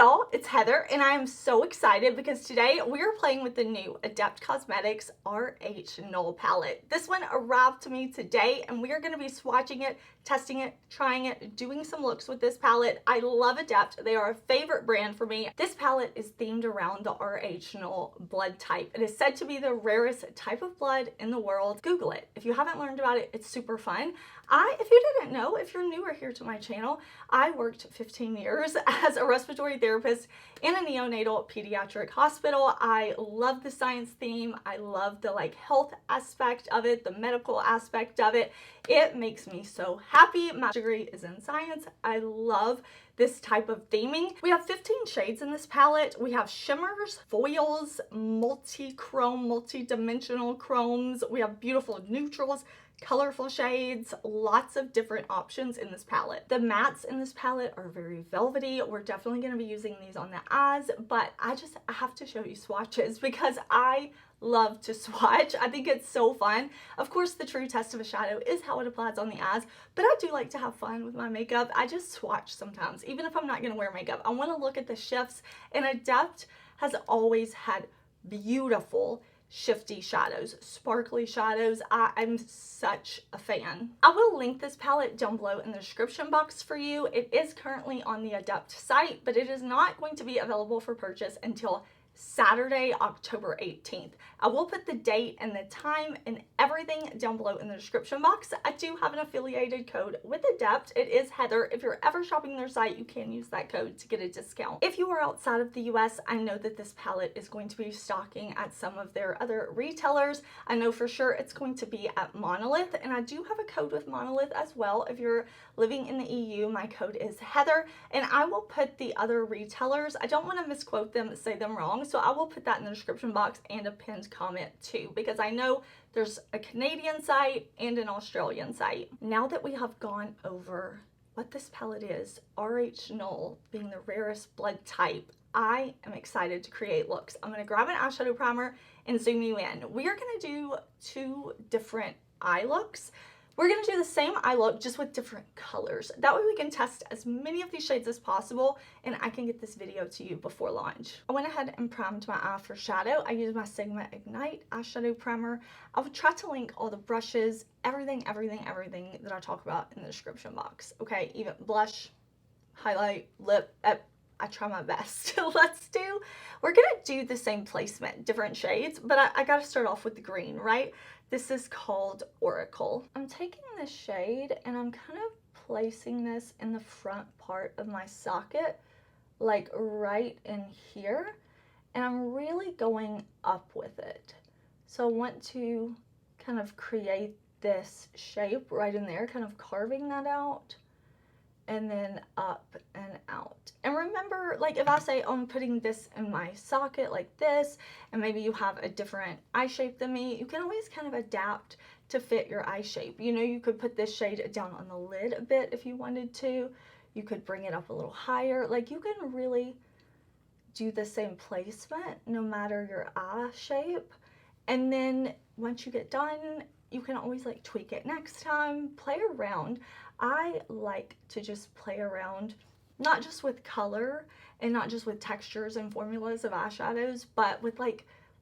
y'all, it's Heather, and I am so excited because today we are playing with the new Adept Cosmetics RHNULL palette. This one arrived to me today, and we are going to be swatching it, testing it, trying it, doing some looks with this palette. I love Adept. They are a favorite brand for me. This palette is themed around the RHNULL blood type. It is said to be the rarest type of blood in the world. Google it. If you haven't learned about it, it's super fun. If you didn't know, if you're newer here to my channel, I worked 15 years as a respiratory therapist in a neonatal pediatric hospital. I love the science theme. I love the health aspect of it, the medical aspect of it. It makes me so happy. My degree is in science. I love this type of theming. We have 15 shades in this palette. We have shimmers, foils, multi-chrome, multi-dimensional chromes. We have beautiful neutrals, colorful shades, lots of different options in this palette. The mattes in this palette are very velvety. We're definitely going to be using these on the eyes, but I have to show you swatches because I love to swatch. I think it's so fun. Of course, the true test of a shadow is how it applies on the eyes, but I do like to have fun with my makeup. I just swatch sometimes, even if I'm not going to wear makeup. I want to look at the shifts, and Adept has always had beautiful shifty shadows, sparkly shadows. I'm such a fan. I will link this palette down below in the description box for you. It is currently on the Adept site, but it is not going to be available for purchase until Saturday, October 18th. I will put the date and the time and everything down below in the description box. I do have an affiliated code with Adept. It is Heather. If you're ever shopping their site, you can use that code to get a discount. If you are outside of the US, I know that this palette is going to be stocking at some of their other retailers. I know for sure it's going to be at Monolith, and I do have a code with Monolith as well. If you're living in the EU, my code is Heather, and I will put the other retailers. I don't want to misquote them, say them wrong, so I will put that in the description box and a pinned comment too, because I know there's a Canadian site and an Australian site. Now that we have gone over what this palette is, RHNULL being the rarest blood type, I am excited to create looks. I'm going to grab an eyeshadow primer and zoom you in. We are going to do two different eye looks. We're going to do the same eye look, just with different colors. That way we can test as many of these shades as possible, and I can get this video to you before launch. I went ahead and primed my eye for shadow. I used my Sigma Ignite eyeshadow primer. I will try to link all the brushes, everything that I talk about in the description box. Okay, even blush, highlight, lip, I try my best. We're going to do the same placement, different shades, but I got to start off with the green, right? This is called Oracle. I'm taking this shade and I'm kind of placing this in the front part of my socket, like right in here, and I'm really going up with it. So I want to kind of create this shape right in there, kind of carving that out, and then up and out. And remember, if I say, oh, I'm putting this in my socket like this, and maybe you have a different eye shape than me, you can always kind of adapt to fit your eye shape. You know, you could put this shade down on the lid a bit if you wanted to. You could bring it up a little higher. You can really do the same placement no matter your eye shape. And then once you get done, you can always tweak it next time, play around. I like to just play around, not just with color and not just with textures and formulas of eyeshadows, but with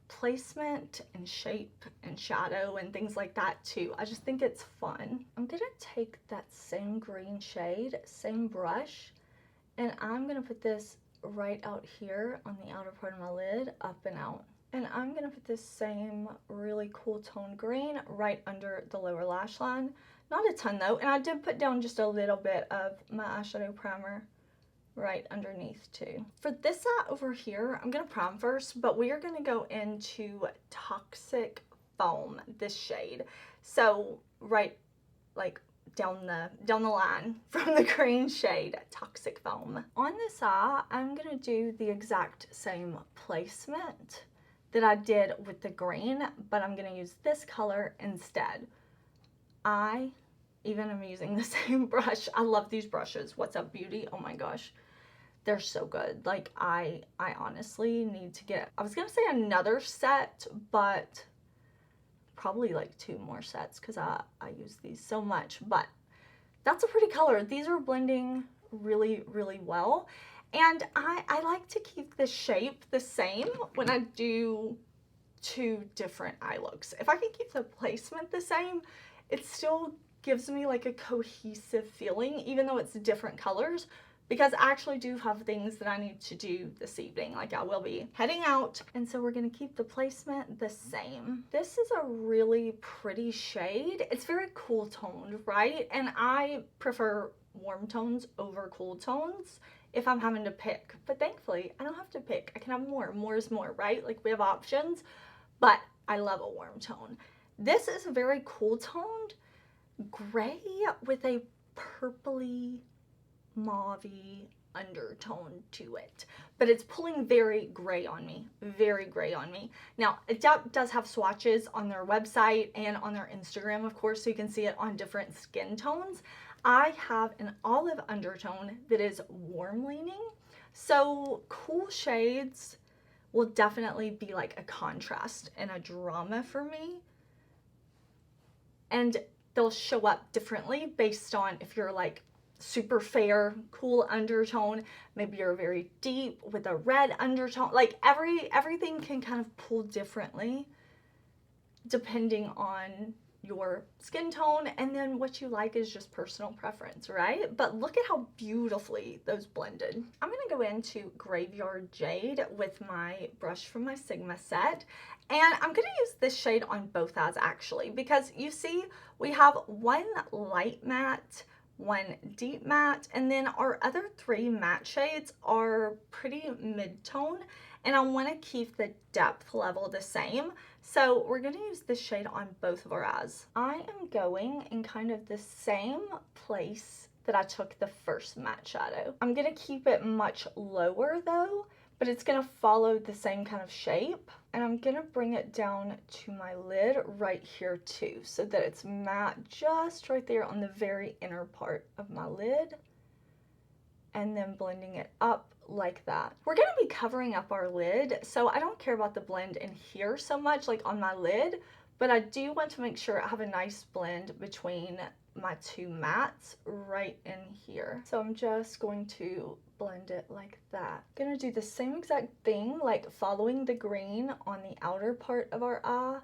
placement and shape and shadow and things like that too. I just think it's fun. I'm gonna take that same green shade, same brush, and I'm gonna put this right out here on the outer part of my lid, up and out. And I'm gonna put this same really cool tone green right under the lower lash line. Not a ton though, and I did put down just a little bit of my eyeshadow primer right underneath too. For this eye over here, I'm gonna prime first, but we are gonna go into Toxic Foam, this shade. So right down the line from the green shade, Toxic Foam. On this eye, I'm gonna do the exact same placement that I did with the green, but I'm gonna use this color instead. I even am using the same brush. I love these brushes. What's Up Beauty? Oh my gosh. They're so good. I honestly need to get, I was gonna say another set, but probably 2 more sets because I use these so much. But that's a pretty color. These are blending really, really well. And I like to keep the shape the same when I do two different eye looks. If I can keep the placement the same, it still gives me like a cohesive feeling, even though it's different colors, because I actually do have things that I need to do this evening. Like I will be heading out, and so we're gonna keep the placement the same. This is a really pretty shade. It's very cool toned, right? And I prefer warm tones over cool tones if I'm having to pick. But thankfully, I don't have to pick. I can have more. More is more, right? Like we have options, but I love a warm tone. This is a very cool toned gray with a purpley mauvey undertone to it, but it's pulling very gray on me, very gray on me. Now Adept does have swatches on their website and on their Instagram, of course, so you can see it on different skin tones. I have an olive undertone that is warm leaning, so cool shades will definitely be like a contrast and a drama for me, and they'll show up differently based on if you're like super fair, cool undertone, maybe you're very deep with a red undertone. Like everything can kind of pull differently depending on your skin tone, and then what you like is just personal preference, right? But look at how beautifully those blended. I'm gonna go into Graveyard Jade with my brush from my Sigma set, and I'm gonna use this shade on both eyes actually, because you see we have one light matte, one deep matte, and then our other three matte shades are pretty mid-tone, and I want to keep the depth level the same. So we're going to use this shade on both of our eyes. I am going in kind of the same place that I took the first matte shadow. I'm going to keep it much lower though, but it's going to follow the same kind of shape. And I'm going to bring it down to my lid right here too, so that it's matte just right there on the very inner part of my lid. And then blending it up like that. We're going to be covering up our lid, so I don't care about the blend in here so much, like on my lid, but I do want to make sure I have a nice blend between my two mattes right in here. So I'm just going to blend it like that. Gonna do the same exact thing, like following the green on the outer part of our eye,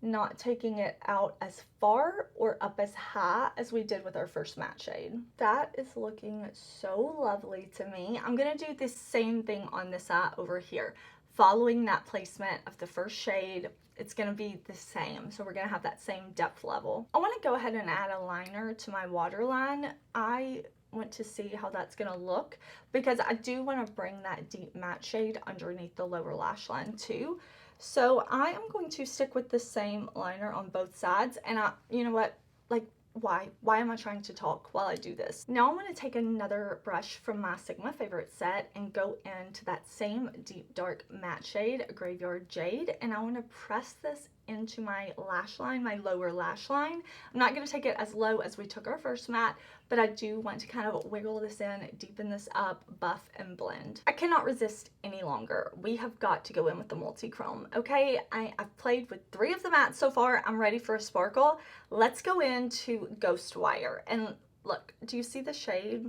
not taking it out as far or up as high as we did with our first matte shade. That is looking so lovely to me. I'm gonna do the same thing on this eye over here. Following that placement of the first shade, it's gonna be the same. So we're gonna have that same depth level. I wanna go ahead and add a liner to my waterline. I want to see how that's gonna look, because I do wanna bring that deep matte shade underneath the lower lash line too. So I am going to stick with the same liner on both sides, and you know what, like, why am I trying to talk while I do this? Now I'm going to take another brush from my Sigma favorite set and go into that same deep dark matte shade, Graveyard Jade, and I want to press this into my lash line, my lower lash line. I'm not going to take it as low as we took our first matte, but I do want to kind of wiggle this in, deepen this up, buff and blend. I cannot resist any longer. We have got to go in with the multi-chrome, okay? I've played with 3 of the mattes so far. I'm ready for a sparkle. Let's go into Ghostwire. And look, do you see the shade?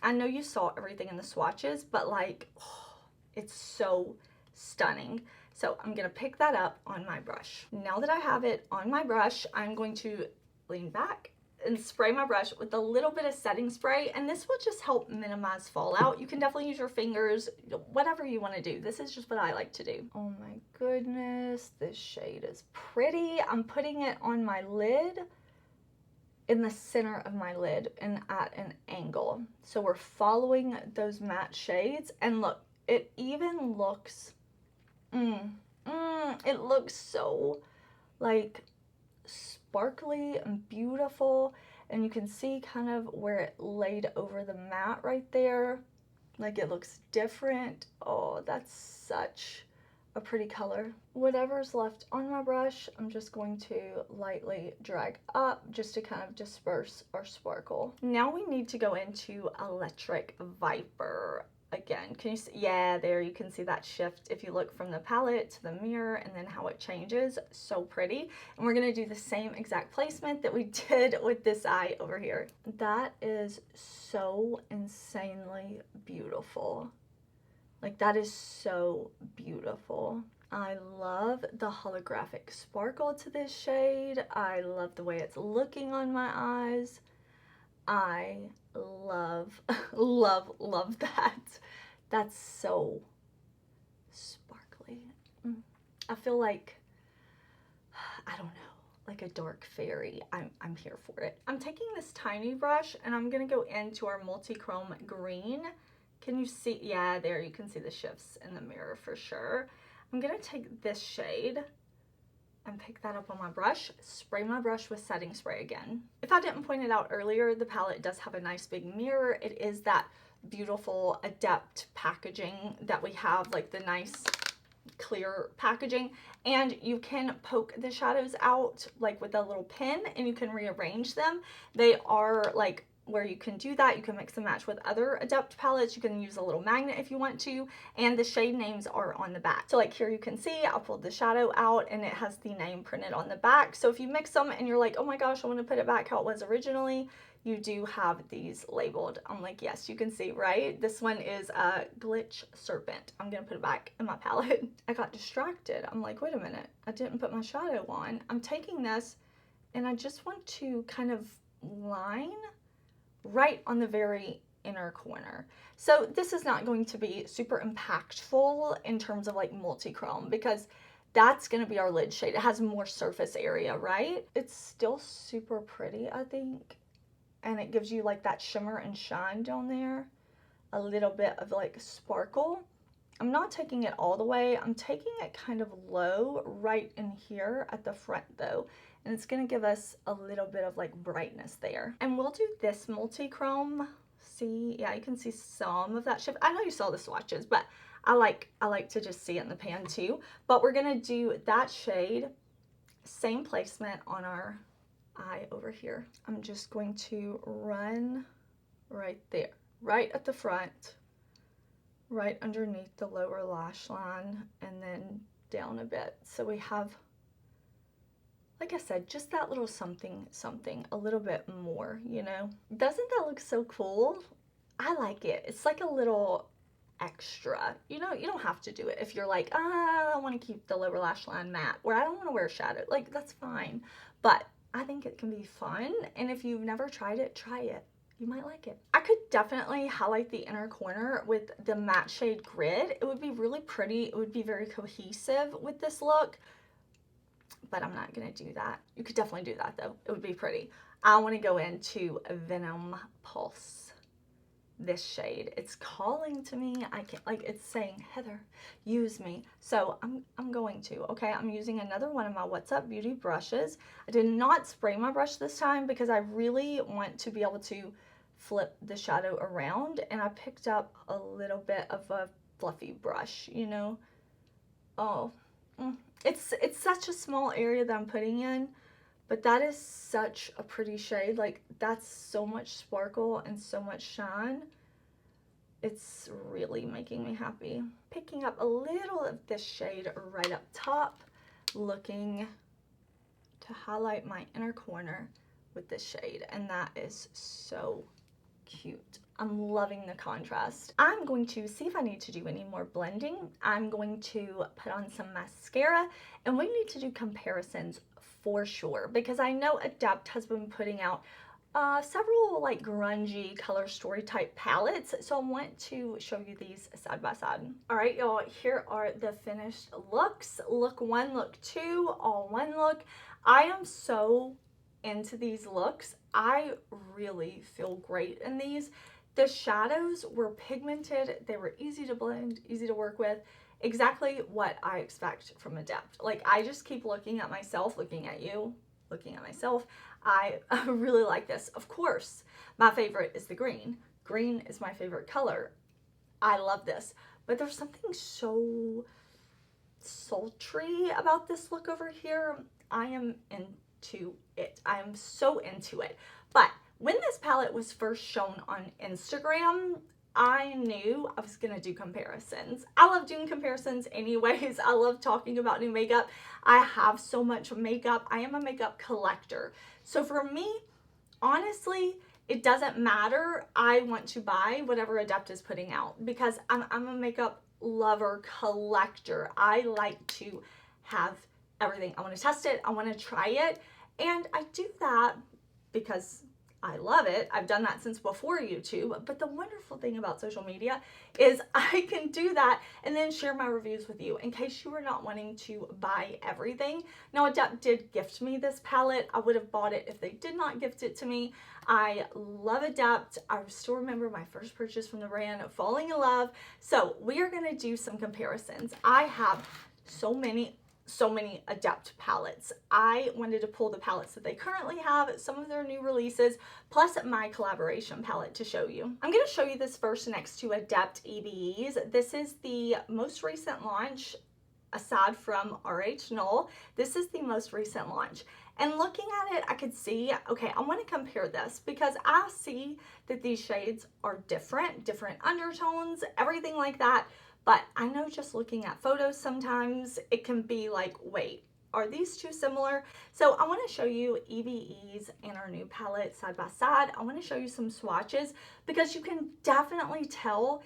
I know you saw everything in the swatches, but like, oh, it's so stunning. So I'm gonna pick that up on my brush. Now that I have it on my brush, I'm going to lean back and spray my brush with a little bit of setting spray, and this will just help minimize fallout. You can definitely use your fingers, whatever you want to do. This is just what I like to do. Oh my goodness, this shade is pretty. I'm putting it on my lid, in the center of my lid, and at an angle. So we're following those matte shades, and look, it even looks, it looks so like sparkly and beautiful, and you can see kind of where it laid over the matte right there, like it looks different. Oh, that's such a pretty color. Whatever's left on my brush, I'm just going to lightly drag up just to kind of disperse our sparkle. Now we need to go into Electric Viper again. Can you see? Yeah, there you can see that shift if you look from the palette to the mirror and then how it changes. So pretty. And we're going to do the same exact placement that we did with this eye over here. That is so insanely beautiful. Like, that is so beautiful. I love the holographic sparkle to this shade. I love the way it's looking on my eyes. I love, love that. That's so sparkly. I feel like, I don't know, like a dark fairy. I'm here for it. I'm taking this tiny brush and I'm gonna go into our multi-chrome green. Can you see? Yeah, there you can see the shifts in the mirror for sure. I'm gonna take this shade and pick that up on my brush, spray my brush with setting spray again. If I didn't point it out earlier, the palette does have a nice big mirror. It is that beautiful Adept packaging that we have, like the nice clear packaging, and you can poke the shadows out like with a little pin and you can rearrange them. They are like where you can do that. You can mix and match with other Adept palettes. You can use a little magnet if you want to, and the shade names are on the back. So like here you can see I pulled the shadow out and it has the name printed on the back. So if you mix them and you're like, oh my gosh, I want to put it back how it was originally, you do have these labeled. I'm like, yes, you can see, right? This one is a Glitch Serpent. I'm gonna put it back in my palette. I got distracted. I'm like, wait a minute, I didn't put my shadow on. I'm taking this and I just want to kind of line right on the very inner corner. So this is not going to be super impactful in terms of like multi-chrome because that's going to be our lid shade. It has more surface area, right? It's still super pretty, I think. And it gives you like that shimmer and shine down there. A little bit of like sparkle. I'm not taking it all the way. I'm taking it kind of low right in here at the front though. And it's going to give us a little bit of like brightness there. And we'll do this multi-chrome. See, yeah, you can see some of that shift. I know you saw the swatches, but I like to just see it in the pan too. But we're going to do that shade, same placement on our eye over here. I'm just going to run right there, right at the front, right underneath the lower lash line, and then down a bit. So we have, like I said, just that little something, a little bit more, you know? Doesn't that look so cool? I like it. It's like a little extra. You know, you don't have to do it if you're like, I want to keep the lower lash line matte, or I don't want to wear shadow. Like, that's fine. But I think it can be fun. And if you've never tried it, try it. You might like it. I could definitely highlight the inner corner with the matte shade grid. It would be really pretty. It would be very cohesive with this look. But I'm not going to do that. You could definitely do that though. It would be pretty. I want to go into Venom Pulse. This shade. It's calling to me. I can't, like, it's saying, Heather, use me. So I'm going to, okay? I'm using another one of my What's Up Beauty brushes. I did not spray my brush this time because I really want to be able to flip the shadow around, and I picked up a little bit of a fluffy brush, you know? Oh, it's such a small area that I'm putting in, but that is such a pretty shade. Like, that's so much sparkle and so much shine. It's really making me happy. Picking up a little of this shade right up top, looking to highlight my inner corner with this shade, and that is so cute. I'm loving the contrast. I'm going to see if I need to do any more blending. I'm going to put on some mascara, and we need to do comparisons for sure, because I know Adept has been putting out several like grungy color story type palettes, so I want to show you these side by side. All right, y'all, here are the finished looks. Look 1, look 2, all one look. I am so into these looks. I really feel great in these. The shadows were pigmented, they were easy to blend, easy to work with. Exactly what I expect from Adept. Like, I just keep looking at myself, looking at you, looking at myself. I really like this. Of course, my favorite is the green. Green is my favorite color. I love this. But there's something so sultry about this look over here. I am into it. I am so into it. But when this palette was first shown on Instagram, I knew I was gonna do comparisons. I love doing comparisons anyways. I love talking about new makeup. I have so much makeup. I am a makeup collector. So for me, honestly, it doesn't matter. I want to buy whatever Adept is putting out because I'm a makeup lover, collector. I like to have everything. I want to test it. I want to try it. And I do that because I love it. I've done that since before YouTube. But the wonderful thing about social media is I can do that and then share my reviews with you in case you are not wanting to buy everything. Now, Adept did gift me this palette. I would have bought it if they did not gift it to me. I love Adept. I still remember my first purchase from the brand, falling in love. So we are going to do some comparisons. I have so many Adept palettes. I wanted to pull the palettes that they currently have, some of their new releases, plus my collaboration palette to show you. I'm going to show you this first next to Adept EBEs. This is the most recent launch aside from RHNULL. This is the most recent launch. And looking at it, I could see, okay, I want to compare this because I see that these shades are different undertones, everything like that. But I know just looking at photos sometimes it can be like, wait, are these two similar? So I want to show you EBEs and our new palette side by side. I want to show you some swatches because you can definitely tell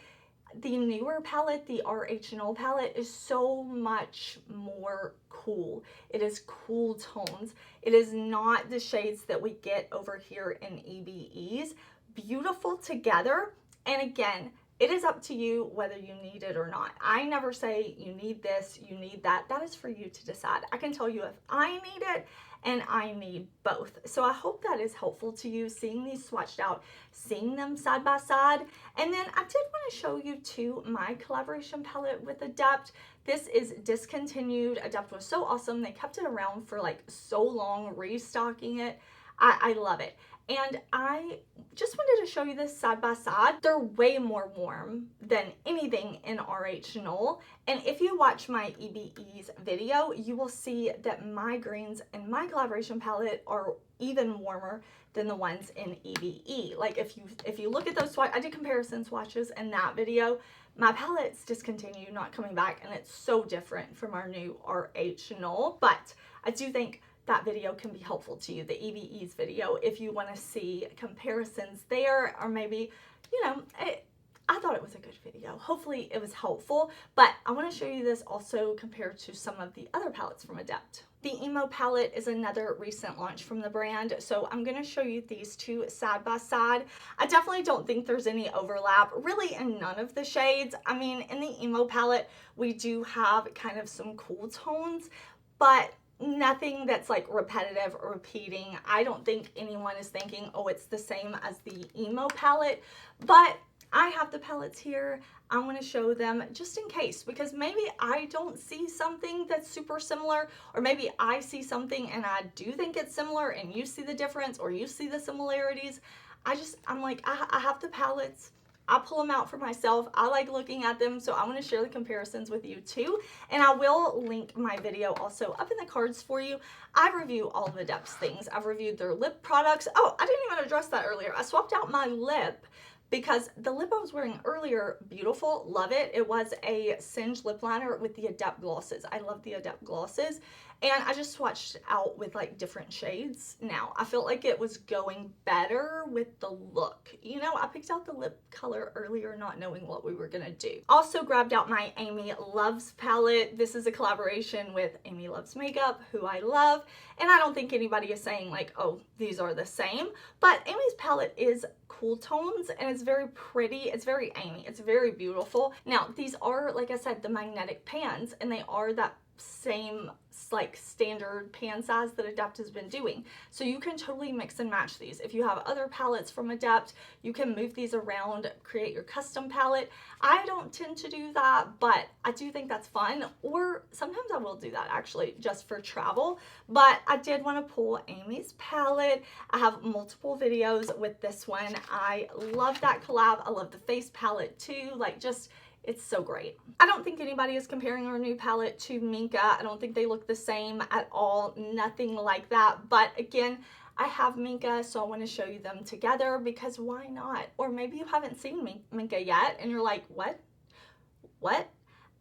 the newer palette, the RHNULL palette, is so much more cool. It is cool tones. It is not the shades that we get over here in EBEs. Beautiful together. And again, it is up to you whether you need it or not. I never say you need this, you need that. That is for you to decide. I can tell you if I need it and I need both. So I hope that is helpful to you, seeing these swatched out, seeing them side by side. And then I did want to show you too my collaboration palette with Adept. This is discontinued. Adept was so awesome. They kept it around for like so long, restocking it. I love it. And I just wanted to show you this side by side. They're way more warm than anything in RHNULL. And if you watch my EBEs video, you will see that my greens in my collaboration palette are even warmer than the ones in EBE. Like if you look at those swatches, I did comparison swatches in that video. My palette's discontinued, not coming back, and it's so different from our new RHNULL. But I do think that video can be helpful to you, the EBEs video, if you want to see comparisons there, or maybe, you know, I thought it was a good video. Hopefully it was helpful, but I want to show you this also compared to some of the other palettes from Adept. The Emo palette is another recent launch from the brand, so I'm going to show you these two side by side. I definitely don't think there's any overlap, really, in none of the shades. I mean, in the Emo palette, we do have kind of some cool tones, but nothing that's like repetitive or repeating. I don't think anyone is thinking, oh, it's the same as the Emo palette, but I have the palettes here. I want to show them just in case, because maybe I don't see something that's super similar, or maybe I see something and I do think it's similar and you see the difference or you see the similarities. I'm like, I have the palettes. I pull them out for myself. I like looking at them, so I want to share the comparisons with you too. And I will link my video also up in the cards for you. I review all of Adept's things. I've reviewed their lip products. Oh, I didn't even address that earlier. I swapped out my lip because the lip I was wearing earlier, beautiful, love it. It was a Singe lip liner with the Adept glosses. I love the Adept glosses. And I just swatched out with like different shades. Now, I felt like it was going better with the look. You know, I picked out the lip color earlier not knowing what we were gonna do. Also grabbed out my Amy Loves palette. This is a collaboration with Amy Loves Makeup, who I love. And I don't think anybody is saying like, oh, these are the same. But Amy's palette is cool tones and it's very pretty. It's very Amy. It's very beautiful. Now, these are, like I said, the magnetic pans, and they are that same like standard pan size that Adept has been doing. So you can totally mix and match these. If you have other palettes from Adept, you can move these around, create your custom palette. I don't tend to do that, but I do think that's fun, or sometimes I will do that actually just for travel. But I did want to pull Amy's palette. I have multiple videos with this one. I love that collab. I love the face palette too. Like, just, it's so great. I don't think anybody is comparing our new palette to Minka. I don't think they look the same at all. Nothing like that. But again, I have Minka, so I want to show you them together because why not? Or maybe you haven't seen Minka yet and you're like, what? What?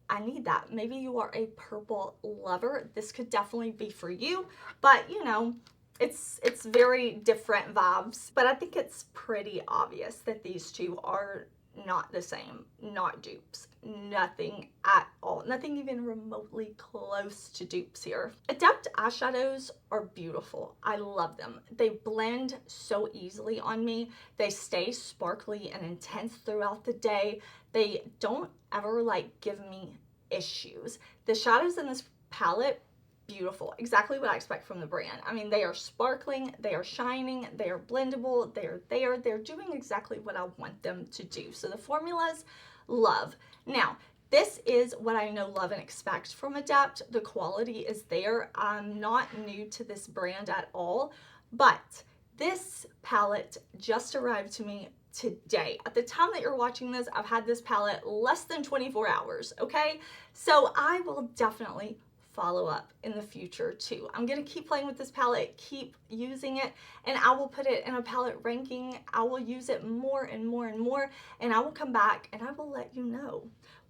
I need that. Maybe you are a purple lover. This could definitely be for you, but you know, it's very different vibes. But I think it's pretty obvious that these two are not the same, not dupes, nothing at all, nothing even remotely close to dupes here. Adept eyeshadows are beautiful. I love them. They blend so easily on me. They stay sparkly and intense throughout the day. They don't ever like give me issues. The shadows in this palette, beautiful, exactly what I expect from the brand. I mean, they are sparkling, they are shining, they are blendable, they're doing exactly what I want them to do. So the formulas, love. Now, this is what I know, love, and expect from Adept. The quality is there. I'm not new to this brand at all, but this palette just arrived to me today. At the time that you're watching this, I've had this palette less than 24 hours, okay? So I will definitely follow up in the future too. I'm gonna keep playing with this palette, keep using it, and I will put it in a palette ranking. I will use it more and more and more, and I will come back and I will let you know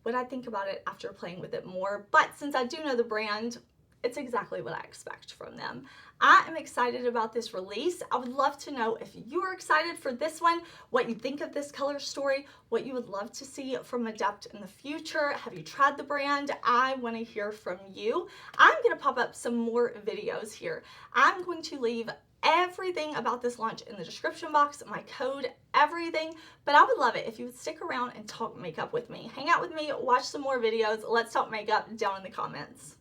what I think about it after playing with it more. But since I do know the brand, it's exactly what I expect from them. I am excited about this release. I would love to know if you are excited for this one, what you think of this color story, what you would love to see from Adept in the future. Have you tried the brand? I want to hear from you. I'm going to pop up some more videos here. I'm going to leave everything about this launch in the description box, my code, everything, but I would love it if you would stick around and talk makeup with me. Hang out with me, watch some more videos, let's talk makeup down in the comments.